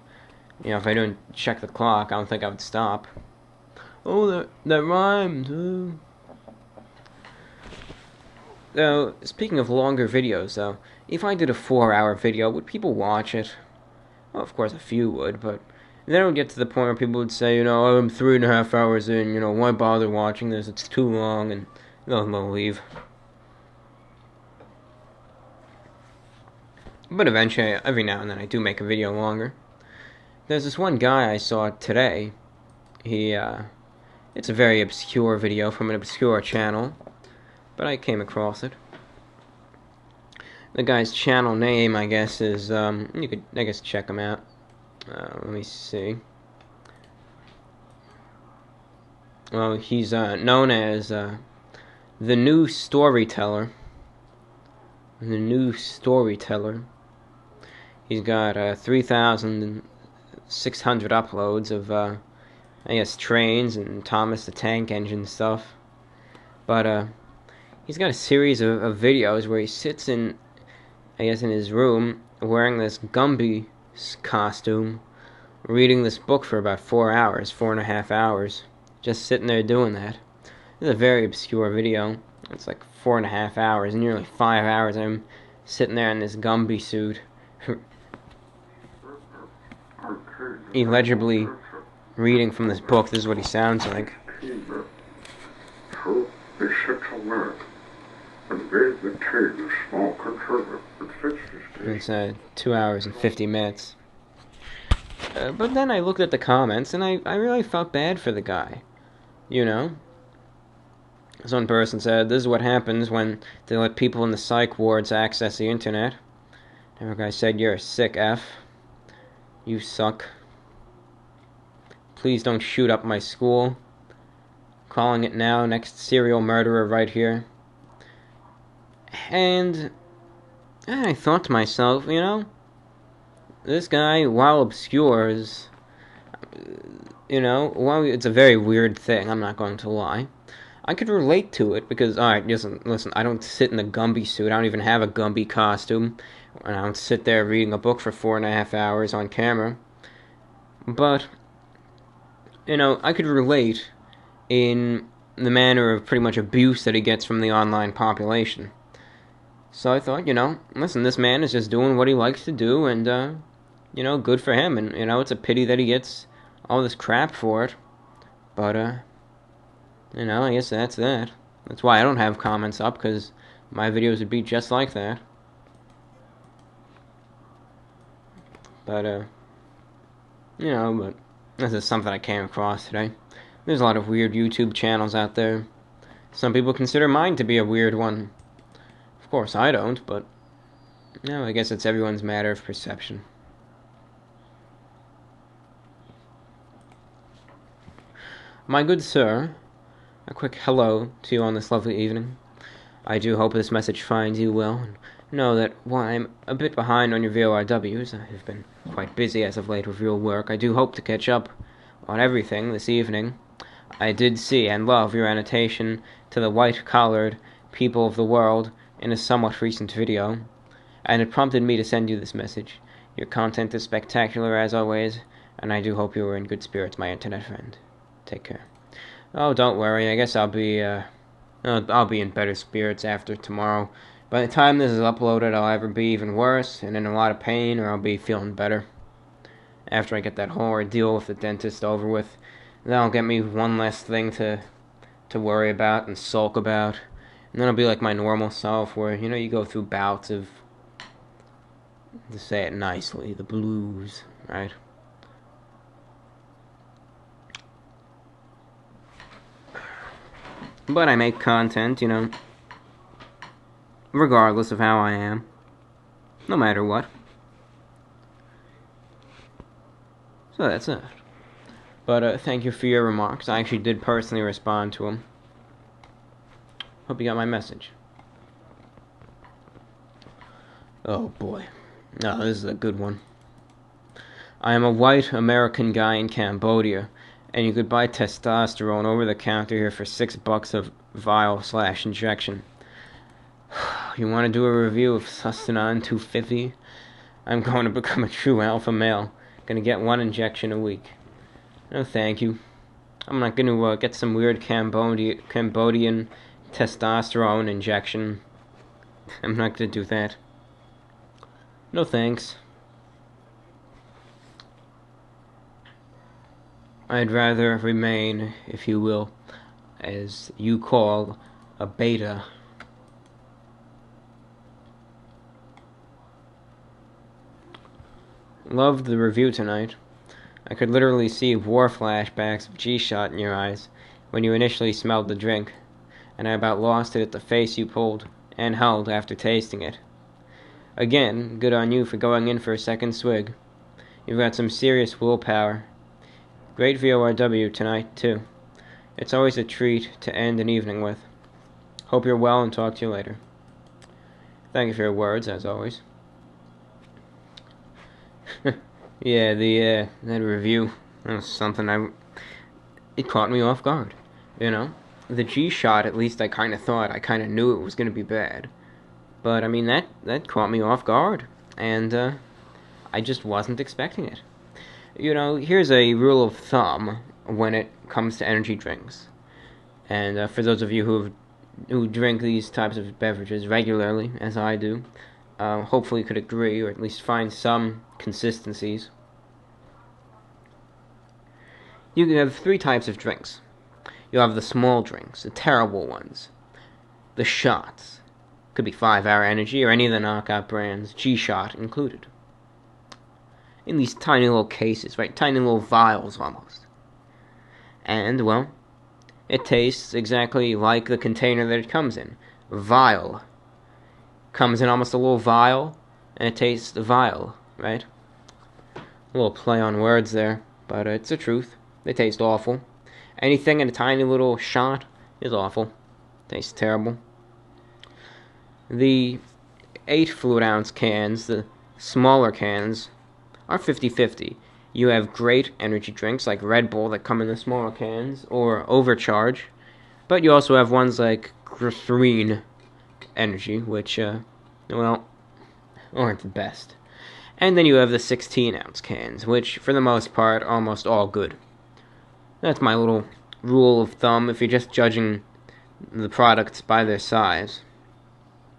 Speaker 1: you know, if I don't check the clock, I don't think I would stop. Oh, that rhymed. Though, speaking of longer videos, though, if I did a 4-hour video, would people watch it? Well, of course, a few would, but then it would get to the point where people would say, you know, I'm 3.5 hours in, you know, why bother watching this? It's too long, and they'll leave. But eventually, every now and then, I do make a video longer. There's this one guy I saw today. It's a very obscure video from an obscure channel, but I came across it. The guy's channel name, I guess, is, you could, I guess, check him out. Let me see. Well, he's known as the New Storyteller. The New Storyteller. He's got 3,600 uploads of, I guess, trains and Thomas the Tank Engine stuff. But he's got a series of videos where he sits in, I guess, in his room wearing this Gumby costume, reading this book for about 4 hours, 4.5 hours, just sitting there doing that. It's a very obscure video. It's like 4.5 hours, nearly 5 hours. I'm sitting there in this Gumby suit. illegibly reading from this book. This is what he sounds like.
Speaker 2: So they set to work and gave the king a small conservative and fixed his day.
Speaker 1: It's 2 hours and 50 minutes. But then I looked at the comments, and I really felt bad for the guy. You know? This one person said, "This is what happens when they let people in the psych wards access the internet." Another guy said, "You're a sick F. You suck. Please don't shoot up my school. Calling it now, next serial murderer right here." And I thought to myself, you know, this guy, while obscure, is, you know, while it's a very weird thing, I'm not going to lie, I could relate to it because, alright, listen, I don't sit in a Gumby suit, I don't even have a Gumby costume, and I don't sit there reading a book for 4.5 hours on camera, but, you know, I could relate in the manner of pretty much abuse that he gets from the online population. So I thought, you know, listen, this man is just doing what he likes to do, and, you know, good for him, and, you know, it's a pity that he gets all this crap for it, but, you know, I guess that's that. That's why I don't have comments up, because my videos would be just like that. But, you know, but this is something I came across today. There's a lot of weird YouTube channels out there. Some people consider mine to be a weird one. Of course, I don't, but, you know, I guess it's everyone's matter of perception. My good sir, a quick hello to you on this lovely evening. I do hope this message finds you well, and know that while I'm a bit behind on your VORWs, I have been quite busy as of late with real work, I do hope to catch up on everything this evening. I did see and love your annotation to the white-collared people of the world in a somewhat recent video, and it prompted me to send you this message. Your content is spectacular as always, and I do hope you are in good spirits, my internet friend. Take care. Oh, don't worry, I guess I'll be in better spirits after tomorrow. By the time this is uploaded, I'll either be even worse and in a lot of pain, or I'll be feeling better. After I get that whole ordeal with the dentist over with, that'll get me one less thing to worry about and sulk about. And then I'll be like my normal self, where, you know, you go through bouts of, to say it nicely, the blues, right? But I make content, you know, regardless of how I am, no matter what. So that's it. But thank you for your remarks. I actually did personally respond to them. Hope you got my message. Oh boy. No, this is a good one. I am a white American guy in Cambodia, and you could buy testosterone over the counter here for $6 a vial/injection. You want to do a review of Sustanon 250? I'm going to become a true alpha male. Gonna get 1 injection a week. No thank you. I'm not gonna get some weird Cambodian testosterone injection. I'm not gonna do that. No thanks. I'd rather remain, if you will, as you call, a beta. Loved the review tonight. I could literally see war flashbacks of G-Shot in your eyes when you initially smelled the drink, and I about lost it at the face you pulled and held after tasting it. Again, good on you for going in for a second swig. You've got some serious willpower. Great VORW tonight, too. It's always a treat to end an evening with. Hope you're well and talk to you later. Thank you for your words, as always. Yeah, that review, that was something it caught me off guard, you know? The G-Shot, at least I kind of knew it was going to be bad. But, I mean, that caught me off guard, and, I just wasn't expecting it. You know, here's a rule of thumb when it comes to energy drinks. And, for those of you who drink these types of beverages regularly, as I do, hopefully could agree, or at least find some consistencies. You have three types of drinks. You have the small drinks, the terrible ones, the shots. Could be 5-Hour Energy or any of the knockout brands, G-Shot included. In these tiny little cases, right? Tiny little vials almost. And, well, it tastes exactly like the container that it comes in. Vial. Comes in almost a little vial, and it tastes vile, right? A little play on words there, but it's the truth. They taste awful. Anything in a tiny little shot is awful. Tastes terrible. The 8 fluid ounce cans, the smaller cans, are 50-50. You have great energy drinks like Red Bull that come in the smaller cans, or Overcharge, but you also have ones like Green Energy, which, well, aren't the best. And then you have the 16 ounce cans, which, for the most part, are almost all good. That's my little rule of thumb if you're just judging the products by their size.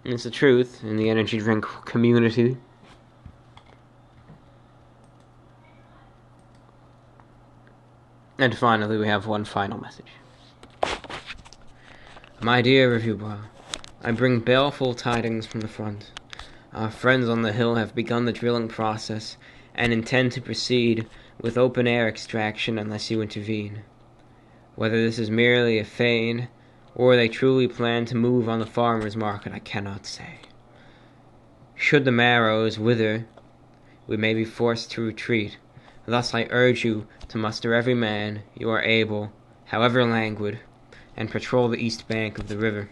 Speaker 1: It's the truth in the energy drink community. And finally, we have one final message. My dear reviewer, I bring baleful tidings from the front. Our friends on the hill have begun the drilling process and intend to proceed with open-air extraction unless you intervene. Whether this is merely a feign, or they truly plan to move on the farmer's market, I cannot say. Should the marrows wither, we may be forced to retreat. Thus I urge you to muster every man you are able, however languid, and patrol the east bank of the river.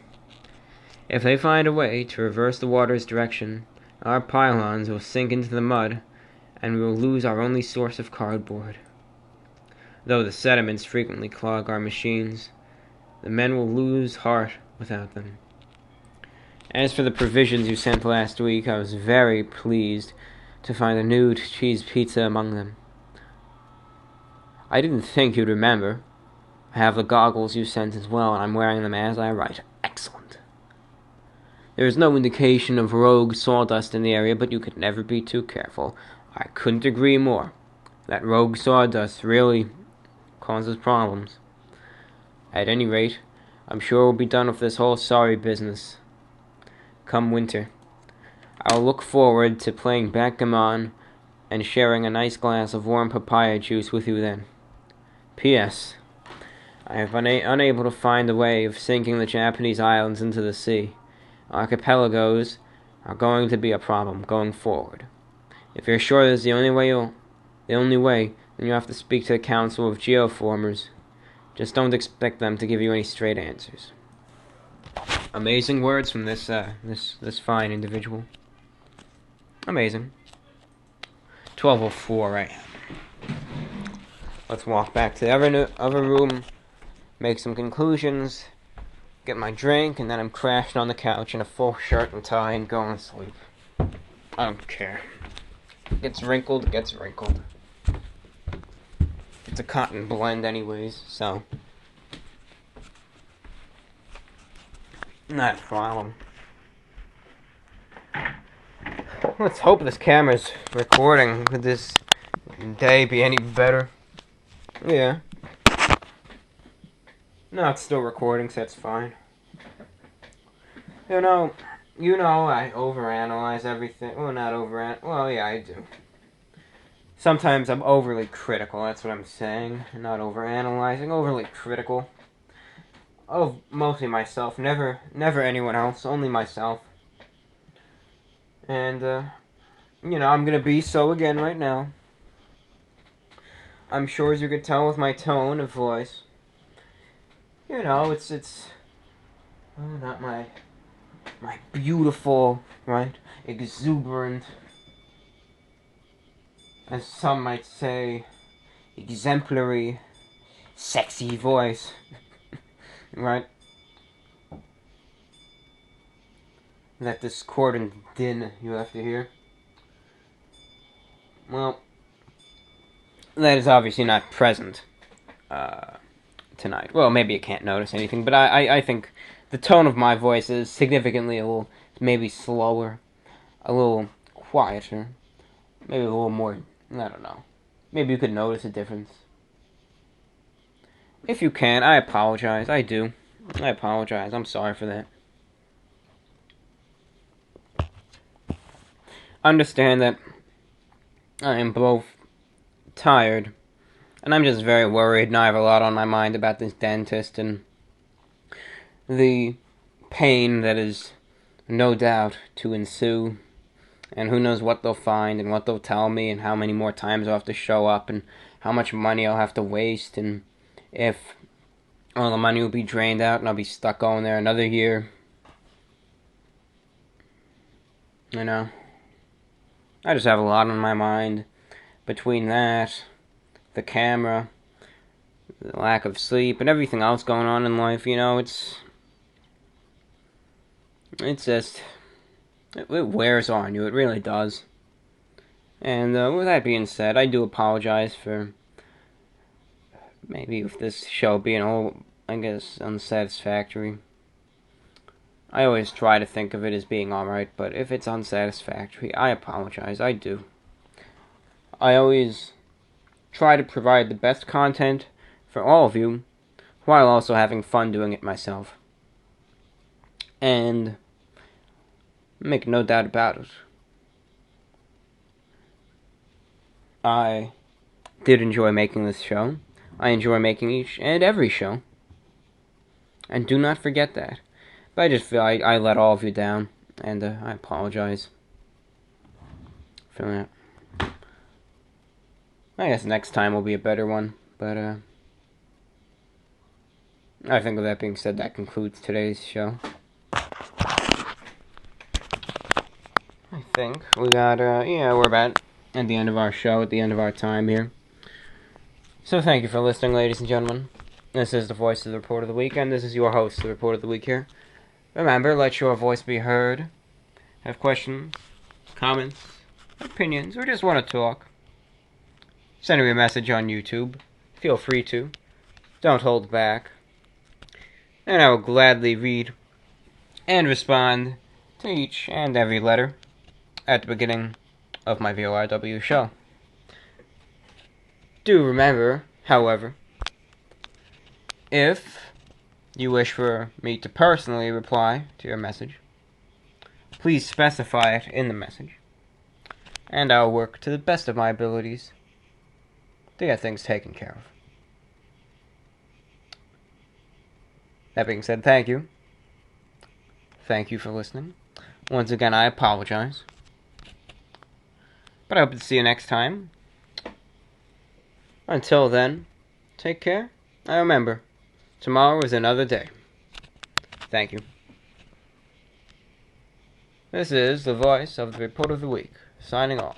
Speaker 1: If they find a way to reverse the water's direction, our pylons will sink into the mud, and we will lose our only source of cardboard. Though the sediments frequently clog our machines, the men will lose heart without them. As for the provisions you sent last week, I was very pleased to find a new cheese pizza among them. I didn't think you'd remember. I have the goggles you sent as well, and I'm wearing them as I write. Excellent. There is no indication of rogue sawdust in the area, but you could never be too careful. I couldn't agree more. That rogue sawdust really causes problems. At any rate, I'm sure we'll be done with this whole sorry business come winter. I'll look forward to playing backgammon and sharing a nice glass of warm papaya juice with you then. P.S. I have been unable to find a way of sinking the Japanese islands into the sea. Archipelagos are going to be a problem going forward. If you're sure this is the only way, then you have to speak to the Council of Geoformers. Just don't expect them to give you any straight answers. Amazing words from this fine individual. Amazing. 12:04 right now. Let's walk back to the other room, make some conclusions, get my drink, and then I'm crashing on the couch in a full shirt and tie and going to sleep. I don't care. Gets wrinkled, gets wrinkled. It's a cotton blend anyways, so not a problem. Let's hope this camera's recording. Could this day be any better? Yeah. No, it's still recording, so that's fine. You know, I overanalyze everything. Well, not well, yeah, I do. Sometimes I'm overly critical, that's what I'm saying. Not overanalyzing, overly critical. Of mostly myself, never anyone else, only myself. And, I'm gonna be so again right now. I'm sure as you can tell with my tone of voice, it's not my beautiful, right, exuberant, as some might say, exemplary, sexy voice, right? That discordant din you have to hear. Well, that is obviously not present tonight. Well, maybe you can't notice anything, but I think the tone of my voice is significantly a little, maybe slower, a little quieter, maybe a little more, I don't know. Maybe you could notice a difference. if you can, I apologize. I do. I apologize. I'm sorry for that. Understand that I am both tired, and I'm just very worried, and I have a lot on my mind about this dentist and the pain that is no doubt to ensue, and who knows what they'll find and what they'll tell me and how many more times I'll have to show up and how much money I'll have to waste, and if all the money will be drained out and I'll be stuck going there another year. You know, I just have a lot on my mind between that, the camera, the lack of sleep, and everything else going on in life. You know, it's just, it wears on you. It really does. And with that being said, I do apologize for maybe with this show being I guess, unsatisfactory. I always try to think of it as being alright, but if it's unsatisfactory, I apologize. I do. I always try to provide the best content for all of you, while also having fun doing it myself. And make no doubt about it, I did enjoy making this show. I enjoy making each and every show. And do not forget that. But I just feel I let all of you down, and I apologize for that. I guess next time will be a better one, but I think with that being said, that concludes today's show. I think we got, we're about at the end of our show, at the end of our time here. So thank you for listening, ladies and gentlemen. This is the voice of the Report of the Week, and this is your host, the Report of the Week here. Remember, let your voice be heard. Have questions, comments, opinions, or just want to talk? Send me a message on YouTube. Feel free to. Don't hold back. And I will gladly read and respond to each and every letter at the beginning of my VORW show. Do remember, however, if you wish for me to personally reply to your message, please specify it in the message, and I'll work to the best of my abilities to get things taken care of. That being said, thank you. Thank you for listening. Once again, I apologize. But I hope to see you next time. Until then, take care. And remember, tomorrow is another day. Thank you. This is the voice of the Report of the Week, signing off.